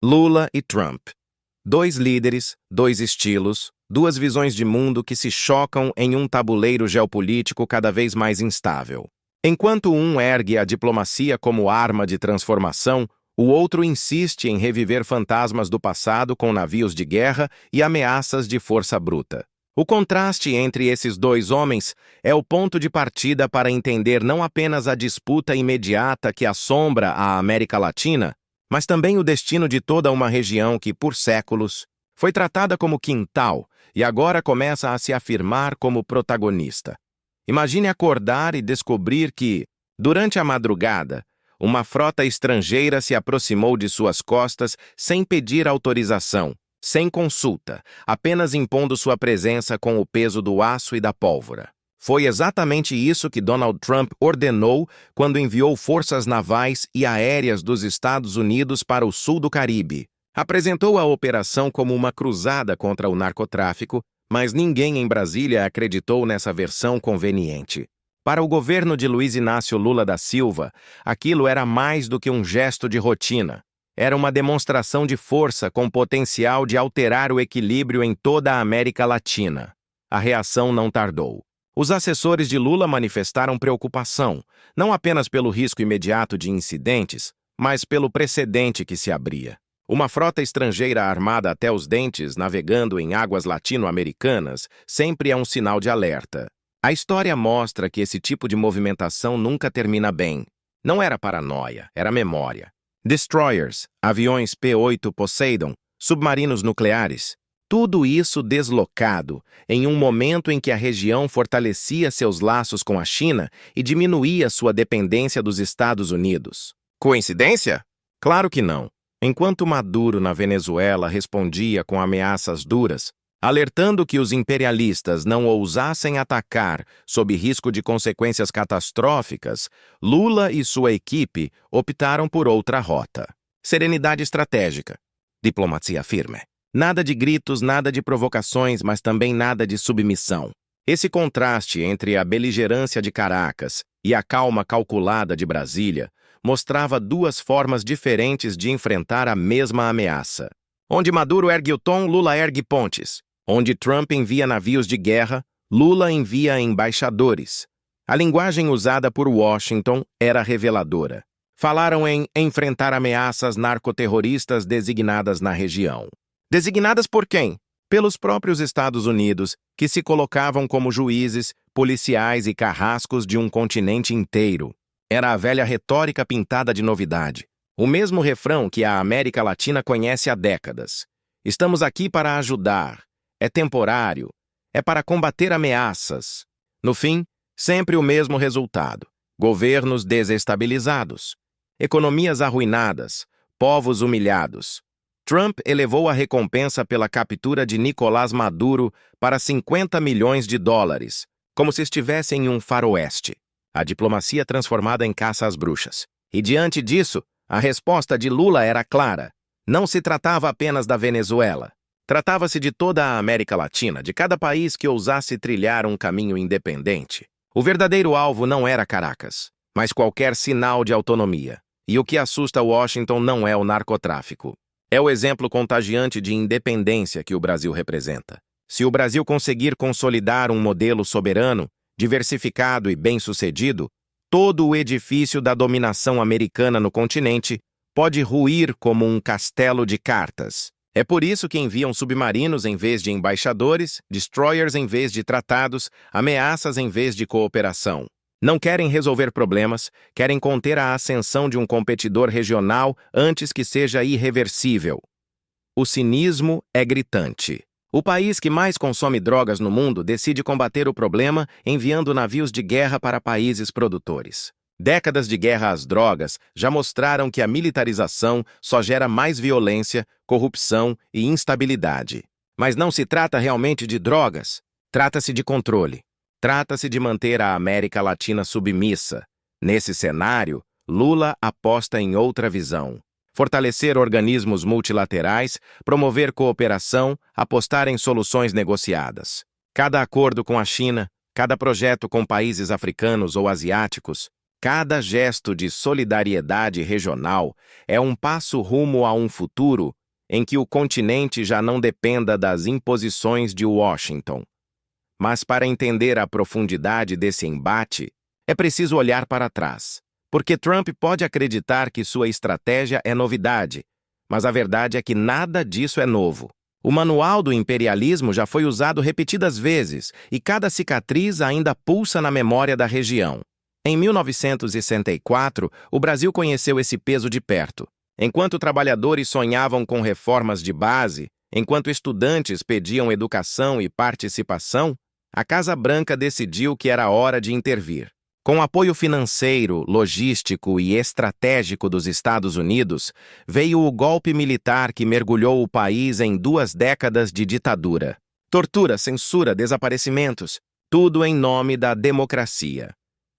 Lula e Trump. Dois líderes, dois estilos, duas visões de mundo que se chocam em um tabuleiro geopolítico cada vez mais instável. Enquanto um ergue a diplomacia como arma de transformação, o outro insiste em reviver fantasmas do passado com navios de guerra e ameaças de força bruta. O contraste entre esses dois homens é o ponto de partida para entender não apenas a disputa imediata que assombra a América Latina, mas também o destino de toda uma região que, por séculos, foi tratada como quintal e agora começa a se afirmar como protagonista. Imagine acordar e descobrir que, durante a madrugada, uma frota estrangeira se aproximou de suas costas sem pedir autorização, sem consulta, apenas impondo sua presença com o peso do aço e da pólvora. Foi exatamente isso que Donald Trump ordenou quando enviou forças navais e aéreas dos Estados Unidos para o sul do Caribe. Apresentou a operação como uma cruzada contra o narcotráfico, mas ninguém em Brasília acreditou nessa versão conveniente. Para o governo de Luiz Inácio Lula da Silva, aquilo era mais do que um gesto de rotina. Era uma demonstração de força com potencial de alterar o equilíbrio em toda a América Latina. A reação não tardou. Os assessores de Lula manifestaram preocupação, não apenas pelo risco imediato de incidentes, mas pelo precedente que se abria. Uma frota estrangeira armada até os dentes navegando em águas latino-americanas sempre é um sinal de alerta. A história mostra que esse tipo de movimentação nunca termina bem. Não era paranoia, era memória. Destroyers, aviões P-8 Poseidon, submarinos nucleares. Tudo isso deslocado em um momento em que a região fortalecia seus laços com a China e diminuía sua dependência dos Estados Unidos. Coincidência? Claro que não. Enquanto Maduro, na Venezuela, respondia com ameaças duras, alertando que os imperialistas não ousassem atacar sob risco de consequências catastróficas, Lula e sua equipe optaram por outra rota. Serenidade estratégica. Diplomacia firme. Nada de gritos, nada de provocações, mas também nada de submissão. Esse contraste entre a beligerância de Caracas e a calma calculada de Brasília mostrava duas formas diferentes de enfrentar a mesma ameaça. Onde Maduro ergue o tom, Lula ergue pontes. Onde Trump envia navios de guerra, Lula envia embaixadores. A linguagem usada por Washington era reveladora. Falaram em enfrentar ameaças narcoterroristas designadas na região. Designadas por quem? Pelos próprios Estados Unidos, que se colocavam como juízes, policiais e carrascos de um continente inteiro. Era a velha retórica pintada de novidade. O mesmo refrão que a América Latina conhece há décadas. Estamos aqui para ajudar. É temporário. É para combater ameaças. No fim, sempre o mesmo resultado. Governos desestabilizados. Economias arruinadas. Povos humilhados. Trump elevou a recompensa pela captura de Nicolás Maduro para 50 milhões de dólares, como se estivesse em um faroeste. A diplomacia transformada em caça às bruxas. E diante disso, a resposta de Lula era clara. Não se tratava apenas da Venezuela. Tratava-se de toda a América Latina, de cada país que ousasse trilhar um caminho independente. O verdadeiro alvo não era Caracas, mas qualquer sinal de autonomia. E o que assusta Washington não é o narcotráfico. É o exemplo contagiante de independência que o Brasil representa. Se o Brasil conseguir consolidar um modelo soberano, diversificado e bem-sucedido, todo o edifício da dominação americana no continente pode ruir como um castelo de cartas. É por isso que enviam submarinos em vez de embaixadores, destroyers em vez de tratados, ameaças em vez de cooperação. Não querem resolver problemas, querem conter a ascensão de um competidor regional antes que seja irreversível. O cinismo é gritante. O país que mais consome drogas no mundo decide combater o problema enviando navios de guerra para países produtores. Décadas de guerra às drogas já mostraram que a militarização só gera mais violência, corrupção e instabilidade. Mas não se trata realmente de drogas, trata-se de controle. Trata-se de manter a América Latina submissa. Nesse cenário, Lula aposta em outra visão. Fortalecer organismos multilaterais, promover cooperação, apostar em soluções negociadas. Cada acordo com a China, cada projeto com países africanos ou asiáticos, Cada gesto de solidariedade regional é um passo rumo a um futuro em que o continente já não dependa das imposições de Washington. Mas para entender a profundidade desse embate, é preciso olhar para trás, porque Trump pode acreditar que sua estratégia é novidade, mas a verdade é que nada disso é novo. O manual do imperialismo já foi usado repetidas vezes e cada cicatriz ainda pulsa na memória da região. Em 1964, o Brasil conheceu esse peso de perto. Enquanto trabalhadores sonhavam com reformas de base, enquanto estudantes pediam educação e participação, a Casa Branca decidiu que era hora de intervir. Com apoio financeiro, logístico e estratégico dos Estados Unidos, veio o golpe militar que mergulhou o país em 2 décadas de ditadura. Tortura, censura, desaparecimentos, tudo em nome da democracia.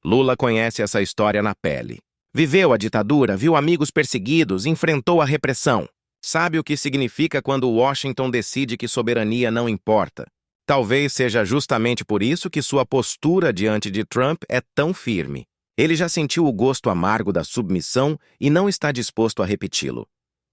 Lula conhece essa história na pele. Viveu a ditadura, viu amigos perseguidos, enfrentou a repressão. Sabe o que significa quando Washington decide que soberania não importa. Talvez seja justamente por isso que sua postura diante de Trump é tão firme. Ele já sentiu o gosto amargo da submissão e não está disposto a repeti-lo.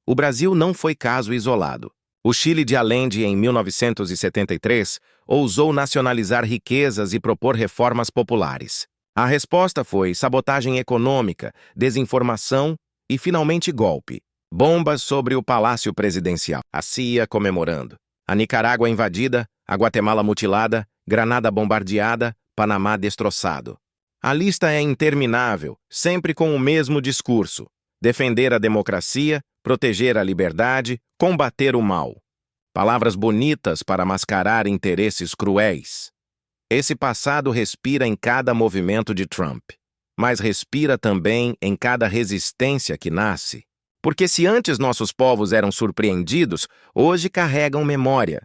O Brasil não foi caso isolado. O Chile de Allende, em 1973, ousou nacionalizar riquezas e propor reformas populares. A resposta foi sabotagem econômica, desinformação e, finalmente, golpe. Bombas sobre o Palácio Presidencial, a CIA comemorando. A Nicarágua invadida, a Guatemala mutilada, Granada bombardeada, Panamá destroçado. A lista é interminável, sempre com o mesmo discurso: defender a democracia, proteger a liberdade, combater o mal. Palavras bonitas para mascarar interesses cruéis. Esse passado respira em cada movimento de Trump, mas respira também em cada resistência que nasce. Porque se antes nossos povos eram surpreendidos, hoje carregam memória.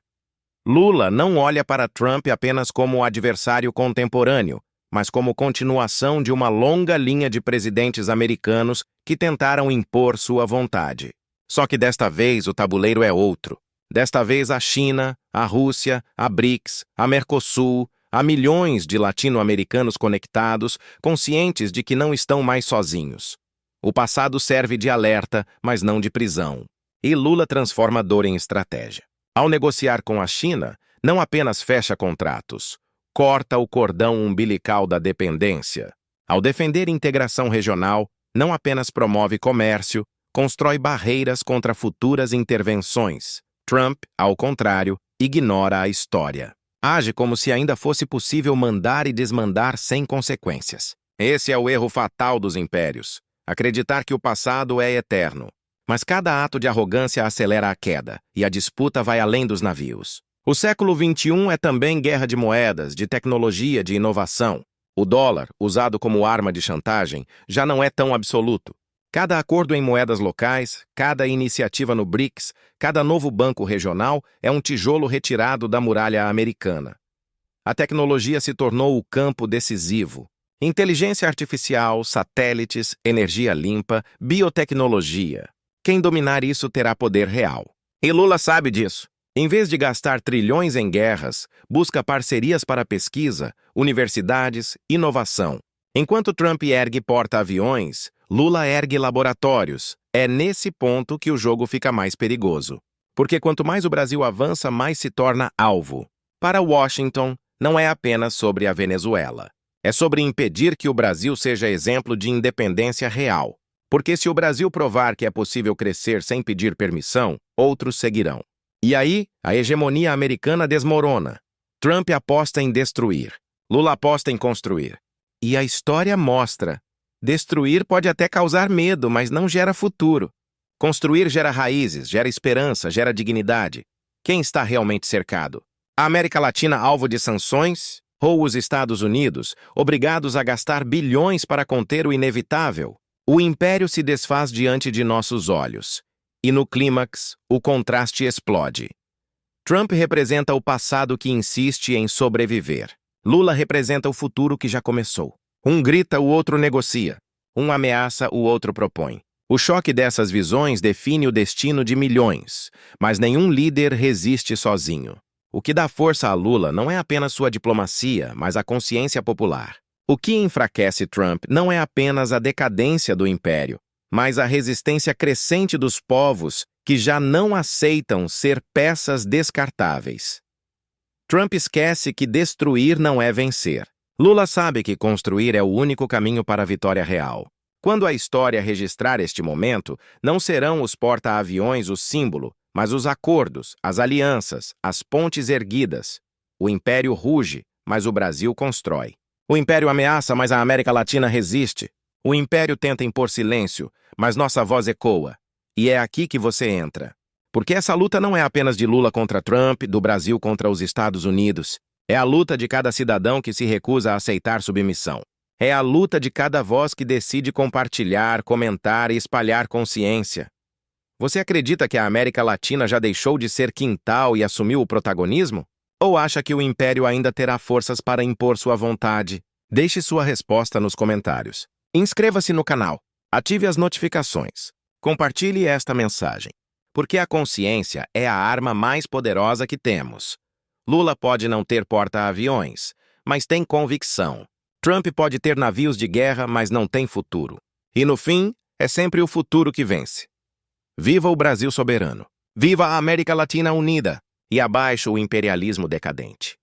Lula não olha para Trump apenas como adversário contemporâneo, mas como continuação de uma longa linha de presidentes americanos que tentaram impor sua vontade. Só que desta vez o tabuleiro é outro. Desta vez a China, a Rússia, a BRICS, a Mercosul, há milhões de latino-americanos conectados, conscientes de que não estão mais sozinhos. O passado serve de alerta, mas não de prisão. E Lula transforma dor em estratégia. Ao negociar com a China, não apenas fecha contratos, corta o cordão umbilical da dependência. Ao defender integração regional, não apenas promove comércio, constrói barreiras contra futuras intervenções. Trump, ao contrário, ignora a história. Age como se ainda fosse possível mandar e desmandar sem consequências. Esse é o erro fatal dos impérios. Acreditar que o passado é eterno. Mas cada ato de arrogância acelera a queda, e a disputa vai além dos navios. O século XXI é também guerra de moedas, de tecnologia, de inovação. O dólar, usado como arma de chantagem, já não é tão absoluto. Cada acordo em moedas locais, cada iniciativa no BRICS, cada novo banco regional é um tijolo retirado da muralha americana. A tecnologia se tornou o campo decisivo. Inteligência artificial, satélites, energia limpa, biotecnologia. Quem dominar isso terá poder real. E Lula sabe disso. Em vez de gastar trilhões em guerras, busca parcerias para pesquisa, universidades, inovação. Enquanto Trump ergue porta-aviões, Lula ergue laboratórios. É nesse ponto que o jogo fica mais perigoso. Porque quanto mais o Brasil avança, mais se torna alvo. Para Washington, não é apenas sobre a Venezuela. É sobre impedir que o Brasil seja exemplo de independência real. Porque se o Brasil provar que é possível crescer sem pedir permissão, outros seguirão. E aí, a hegemonia americana desmorona. Trump aposta em destruir. Lula aposta em construir. E a história mostra. Destruir pode até causar medo, mas não gera futuro. Construir gera raízes, gera esperança, gera dignidade. Quem está realmente cercado? A América Latina alvo de sanções? Ou os Estados Unidos, obrigados a gastar bilhões para conter o inevitável? O império se desfaz diante de nossos olhos. E no clímax, o contraste explode. Trump representa o passado que insiste em sobreviver. Lula representa o futuro que já começou. Um grita, o outro negocia. Um ameaça, o outro propõe. O choque dessas visões define o destino de milhões, mas nenhum líder resiste sozinho. O que dá força a Lula não é apenas sua diplomacia, mas a consciência popular. O que enfraquece Trump não é apenas a decadência do império, mas a resistência crescente dos povos que já não aceitam ser peças descartáveis. Trump esquece que destruir não é vencer. Lula sabe que construir é o único caminho para a vitória real. Quando a história registrar este momento, não serão os porta-aviões o símbolo, mas os acordos, as alianças, as pontes erguidas. O império ruge, mas o Brasil constrói. O império ameaça, mas a América Latina resiste. O império tenta impor silêncio, mas nossa voz ecoa. E é aqui que você entra. Porque essa luta não é apenas de Lula contra Trump, do Brasil contra os Estados Unidos. É a luta de cada cidadão que se recusa a aceitar submissão. É a luta de cada voz que decide compartilhar, comentar e espalhar consciência. Você acredita que a América Latina já deixou de ser quintal e assumiu o protagonismo? Ou acha que o império ainda terá forças para impor sua vontade? Deixe sua resposta nos comentários. Inscreva-se no canal. Ative as notificações. Compartilhe esta mensagem. Porque a consciência é a arma mais poderosa que temos. Lula pode não ter porta-aviões, mas tem convicção. Trump pode ter navios de guerra, mas não tem futuro. E no fim, é sempre o futuro que vence. Viva o Brasil soberano! Viva a América Latina unida! E abaixo o imperialismo decadente.